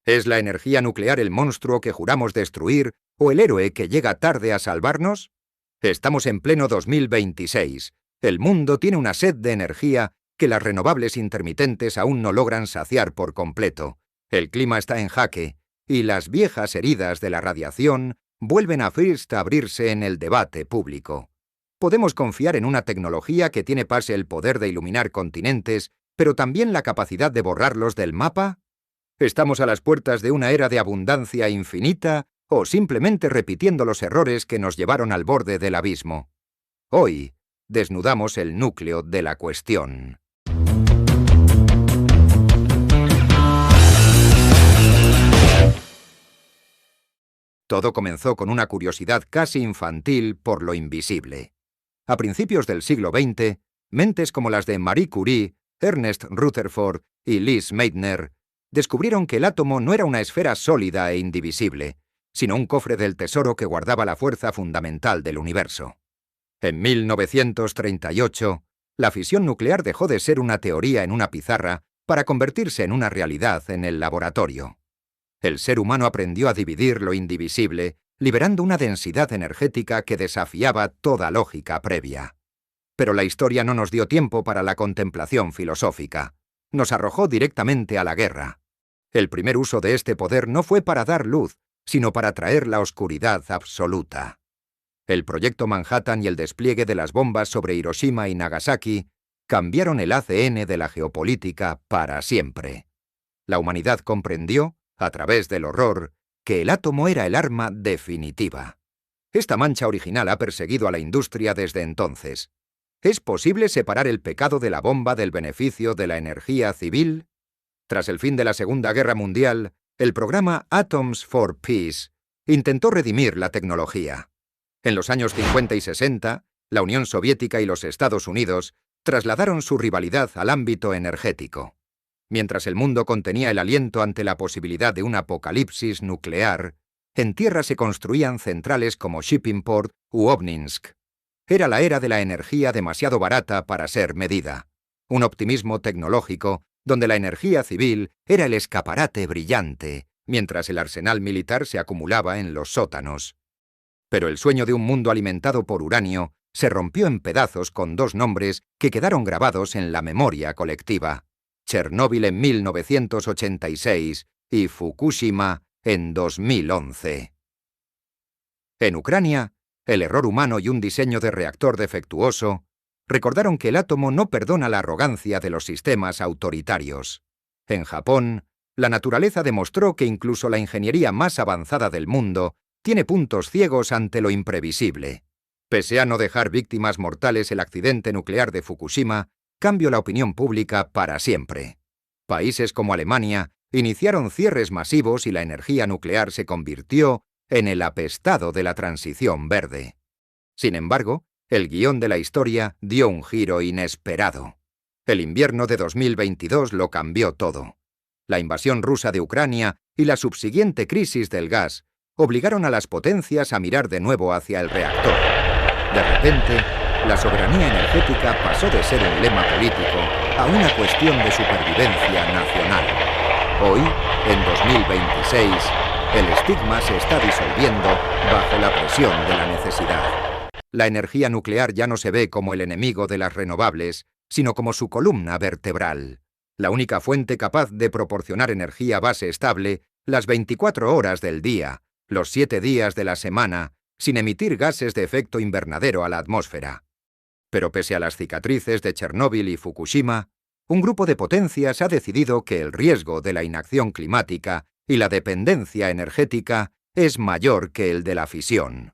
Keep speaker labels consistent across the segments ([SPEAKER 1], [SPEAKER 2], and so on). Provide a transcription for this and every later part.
[SPEAKER 1] ¿Es la energía nuclear el monstruo que juramos destruir o el héroe que llega tarde a salvarnos? Estamos en pleno 2026. El mundo tiene una sed de energía que las renovables intermitentes aún no logran saciar por completo. El clima está en jaque y las viejas heridas de la radiación vuelven a abrirse en el debate público. Podemos confiar en una tecnología que tiene pase el poder de iluminar continentes, pero también la capacidad de borrarlos del mapa. ¿Estamos a las puertas de una era de abundancia infinita o simplemente repitiendo los errores que nos llevaron al borde del abismo? Hoy desnudamos el núcleo de la cuestión. Todo comenzó con una curiosidad casi infantil por lo invisible. A principios del siglo XX, mentes como las de Marie Curie, Ernest Rutherford y Lise Meitner descubrieron que el átomo no era una esfera sólida e indivisible, sino un cofre del tesoro que guardaba la fuerza fundamental del universo. En 1938, la fisión nuclear dejó de ser una teoría en una pizarra para convertirse en una realidad en el laboratorio. El ser humano aprendió a dividir lo indivisible, liberando una densidad energética que desafiaba toda lógica previa. Pero la historia no nos dio tiempo para la contemplación filosófica. Nos arrojó directamente a la guerra. El primer uso de este poder no fue para dar luz, sino para traer la oscuridad absoluta. El proyecto Manhattan y el despliegue de las bombas sobre Hiroshima y Nagasaki cambiaron el ADN de la geopolítica para siempre. La humanidad comprendió, a través del horror, que el átomo era el arma definitiva. Esta mancha original ha perseguido a la industria desde entonces. ¿Es posible separar el pecado de la bomba del beneficio de la energía civil? Tras el fin de la Segunda Guerra Mundial, el programa Atoms for Peace intentó redimir la tecnología. En los años 50 y 60, la Unión Soviética y los Estados Unidos trasladaron su rivalidad al ámbito energético. Mientras el mundo contenía el aliento ante la posibilidad de un apocalipsis nuclear, en tierra se construían centrales como Shippingport u Obninsk. Era la era de la energía demasiado barata para ser medida. Un optimismo tecnológico donde la energía civil era el escaparate brillante, mientras el arsenal militar se acumulaba en los sótanos. Pero el sueño de un mundo alimentado por uranio se rompió en pedazos con dos nombres que quedaron grabados en la memoria colectiva: Chernóbil en 1986 y Fukushima en 2011. En Ucrania, el error humano y un diseño de reactor defectuoso recordaron que el átomo no perdona la arrogancia de los sistemas autoritarios. En Japón, la naturaleza demostró que incluso la ingeniería más avanzada del mundo tiene puntos ciegos ante lo imprevisible. Pese a no dejar víctimas mortales el accidente nuclear de Fukushima, cambió la opinión pública para siempre. Países como Alemania iniciaron cierres masivos y la energía nuclear se convirtió en el apestado de la transición verde. Sin embargo, el guión de la historia dio un giro inesperado. El invierno de 2022 lo cambió todo. La invasión rusa de Ucrania y la subsiguiente crisis del gas obligaron a las potencias a mirar de nuevo hacia el reactor. De repente, la soberanía energética pasó de ser un lema político a una cuestión de supervivencia nacional. Hoy, en 2026, el estigma se está disolviendo bajo la presión de la necesidad. La energía nuclear ya no se ve como el enemigo de las renovables, sino como su columna vertebral. La única fuente capaz de proporcionar energía base estable las 24 horas del día, los 7 días de la semana, sin emitir gases de efecto invernadero a la atmósfera. Pero pese a las cicatrices de Chernóbil y Fukushima, un grupo de potencias ha decidido que el riesgo de la inacción climática y la dependencia energética es mayor que el de la fisión.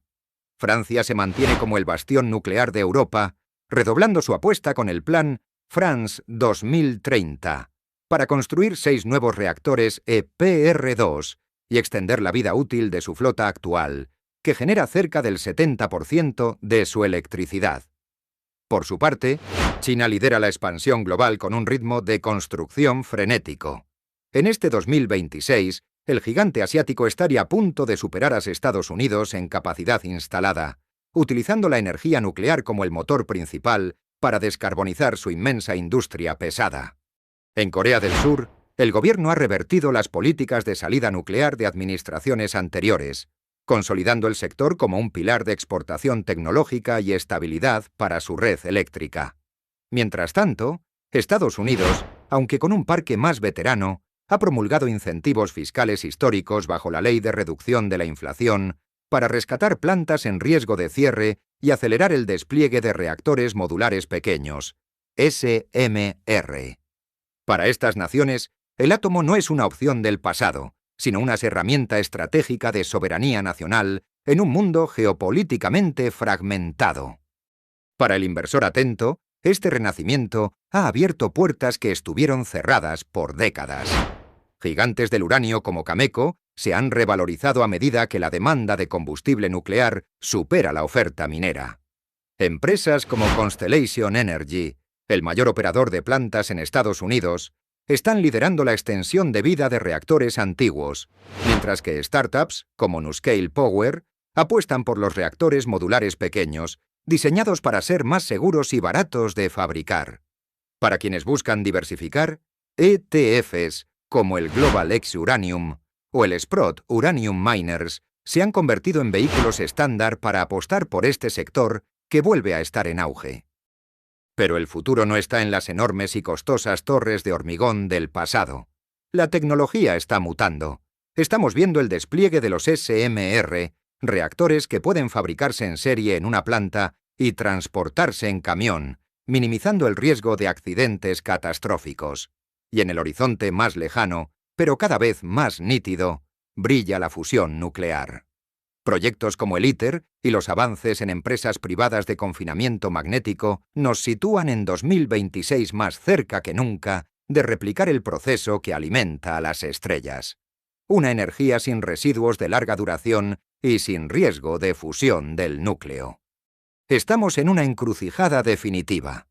[SPEAKER 1] Francia se mantiene como el bastión nuclear de Europa, redoblando su apuesta con el plan France 2030, para construir 6 nuevos reactores EPR2 y extender la vida útil de su flota actual, que genera cerca del 70% de su electricidad. Por su parte, China lidera la expansión global con un ritmo de construcción frenético. En este 2026, el gigante asiático estaría a punto de superar a Estados Unidos en capacidad instalada, utilizando la energía nuclear como el motor principal para descarbonizar su inmensa industria pesada. En Corea del Sur, El gobierno ha revertido las políticas de salida nuclear de administraciones anteriores, consolidando el sector como un pilar de exportación tecnológica y estabilidad para su red eléctrica. Mientras tanto, Estados Unidos, aunque con un parque más veterano, ha promulgado incentivos fiscales históricos bajo la Ley de Reducción de la Inflación para rescatar plantas en riesgo de cierre y acelerar el despliegue de reactores modulares pequeños, SMR. Para estas naciones, el átomo no es una opción del pasado, sino una herramienta estratégica de soberanía nacional en un mundo geopolíticamente fragmentado. Para el inversor atento, este renacimiento ha abierto puertas que estuvieron cerradas por décadas. Gigantes del uranio como Cameco se han revalorizado a medida que la demanda de combustible nuclear supera la oferta minera. Empresas como Constellation Energy, el mayor operador de plantas en Estados Unidos, están liderando la extensión de vida de reactores antiguos, mientras que startups como NuScale Power apuestan por los reactores modulares pequeños, diseñados para ser más seguros y baratos de fabricar. Para quienes buscan diversificar, ETFs como el Global X Uranium o el Sprott Uranium Miners se han convertido en vehículos estándar para apostar por este sector que vuelve a estar en auge. Pero el futuro no está en las enormes y costosas torres de hormigón del pasado. La tecnología está mutando. Estamos viendo el despliegue de los SMR, reactores que pueden fabricarse en serie en una planta y transportarse en camión, minimizando el riesgo de accidentes catastróficos. Y en el horizonte más lejano, pero cada vez más nítido, brilla la fusión nuclear. Proyectos como el ITER y los avances en empresas privadas de confinamiento magnético nos sitúan en 2026 más cerca que nunca de replicar el proceso que alimenta a las estrellas. Una energía sin residuos de larga duración y sin riesgo de fusión del núcleo. Estamos en una encrucijada definitiva.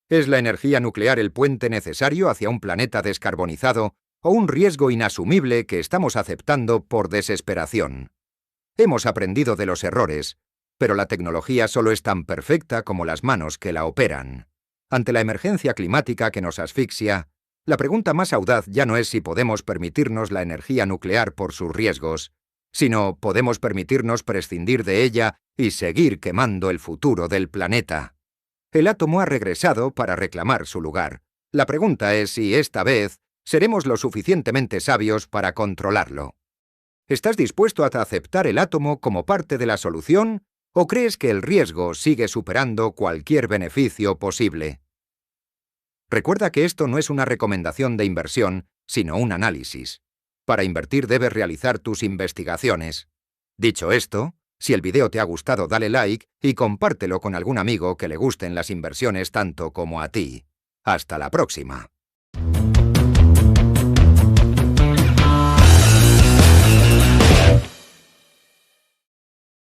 [SPEAKER 1] ¿Es la energía nuclear el puente necesario hacia un planeta descarbonizado o un riesgo inasumible que estamos aceptando por desesperación? Hemos aprendido de los errores, pero la tecnología solo es tan perfecta como las manos que la operan. Ante la emergencia climática que nos asfixia, la pregunta más audaz ya no es si podemos permitirnos la energía nuclear por sus riesgos, sino podemos permitirnos prescindir de ella y seguir quemando el futuro del planeta. El átomo ha regresado para reclamar su lugar. La pregunta es si esta vez seremos lo suficientemente sabios para controlarlo. ¿Estás dispuesto a aceptar el átomo como parte de la solución o crees que el riesgo sigue superando cualquier beneficio posible? Recuerda que esto no es una recomendación de inversión, sino un análisis. Para invertir debes realizar tus investigaciones. Dicho esto, si el video te ha gustado, dale like y compártelo con algún amigo que le gusten las inversiones tanto como a ti. Hasta la próxima.